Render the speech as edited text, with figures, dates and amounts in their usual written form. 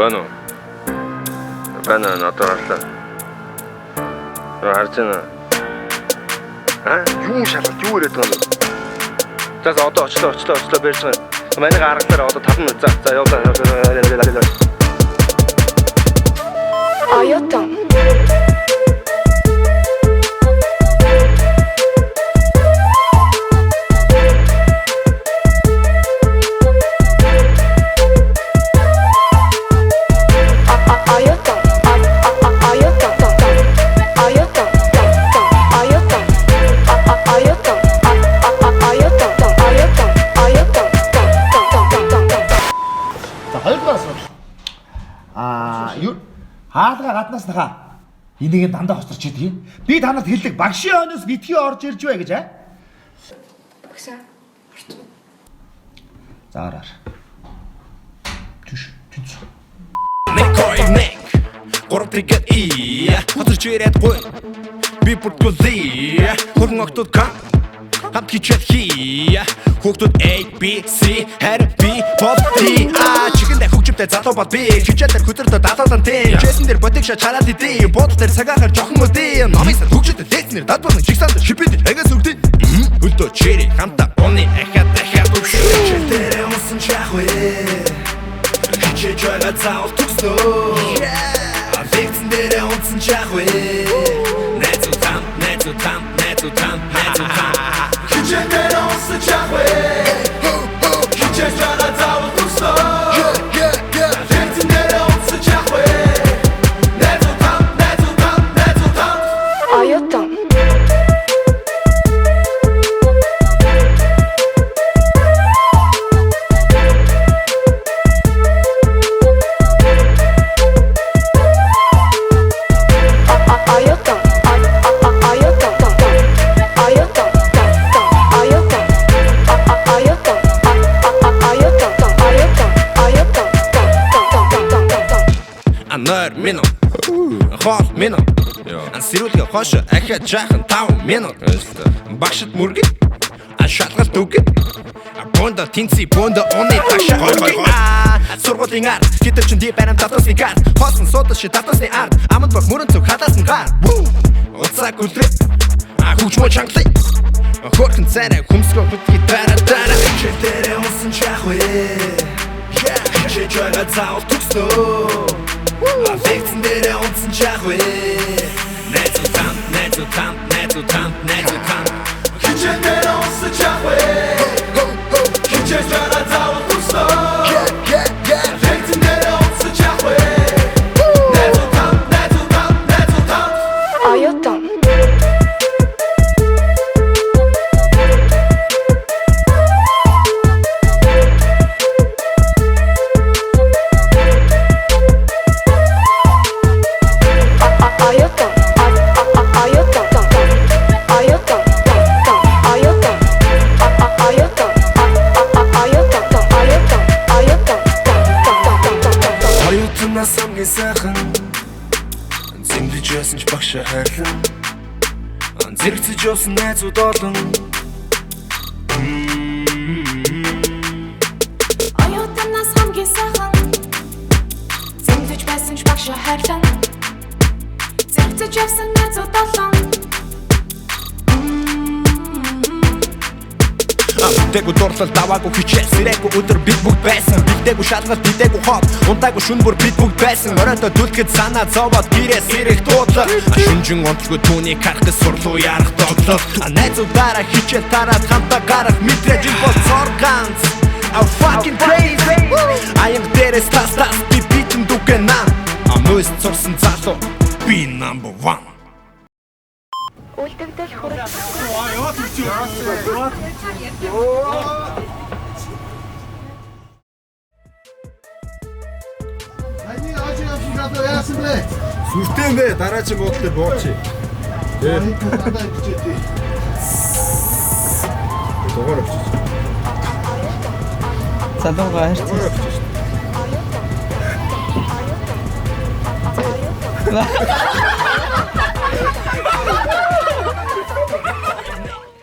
Байна уу? Байна одоо харлаа. Харж байна. Юу шалгалт юу яриад байгаа юм? За одоо очлоо барьж байгаа. Манай гаргалаараа одоо 5 минут. За явлаа. Оётон. Хаалга гаднаас нахаа энийг дандаа хоцорч идэг. Би танарт хэлдэг багшийн хойноос битгий орж ирж бай гэж Багшаа. За араар. Түш. Нэг гурав тригger хоцорч ирээд гой би бүртгүүлээ хөрөн октод хамт хичээл хүүхдүүд A, B, C, харин B, Pop, D, A чигэндээ хөгжимтэй залуу бол би хичээлээр хөдөртөө даалгалан тийм Джейсэн дээр ботик шаа чараад идэв буудал дээр цагаахаар жохон өдөө номын сан хөгжөлтэй лээснэр дадбарны чигсанд шипэд агаас өгдөө хөлдөө чири хамта оны ахад чигээр унсан чахвэ хичээж байгаа заавал төгснөө Аффектэн дээр унсан чахвэ Нэцутам Хичээгээр унсан чахвэ хичээж байгаа заавал төгснөө Аффектэн дээр унсан чахвэ Нэцутам Оётон. Анар минут хол минут ансирүүлгээ хошо ахад жахан 5 минут багшд мөргөд шалгалт үгэд бонда тинци бонда оны таша сургуулийн ард гэдэг чинь ди барам татасны карт хосон содос ши татасны ард амд баг мөрөн цог хадасны гар уцаг үлрэ хүчмө чанглай хорхон царай хүмсгөө хөтгий дараа читэрэ унсан чахвэ чичага заавал төгснөө Аффектэн дээр унсан чахвэ Нэцутам хичээл дээр унсан чахвэ хичээж байгаа заавал төгснөө Аффектэн дээр унсан чахвэ Нэцутам Оётон. Самгийн сайхан зэмлэж яасан ч багшаа хайрлан зэрэгцэж явсан найзууд олон Оётонос хамгийн сайхан зэмлэж байсан ч багшаа хайрлан зэрэгцэж явсан найзууд олон Битээгүй дурлал даваагүй хичээл сэрээгүй өдөр бид бүгд байсан Битээгүй шалгалт битээгүй хот унтаагүй шүн бүр бид бүгд байсан Оройдоо түлхэд санаа зовоод гэрээс ирэх дуудлага Шүнжин онцгүй түүний харах сурлуу ярах тоглол Найзуудаараа хичээл тараад хамтаа гарах мэдрэж ин бол цор ганц I'm fucking crazy Аянг дээрээс тас би битэн дүгэ нам Амөөс цурсан залуу би number 1 үлдэгдэл хүрэх. Ани ажиг авчираад яасан бэ? Сүртэй юм бэ? Дараагийн буудлыг буучи. Энд дандаа бичээдээ. Дугаар авчиж. Залуугаа харьцаж. Дугаар авчиж.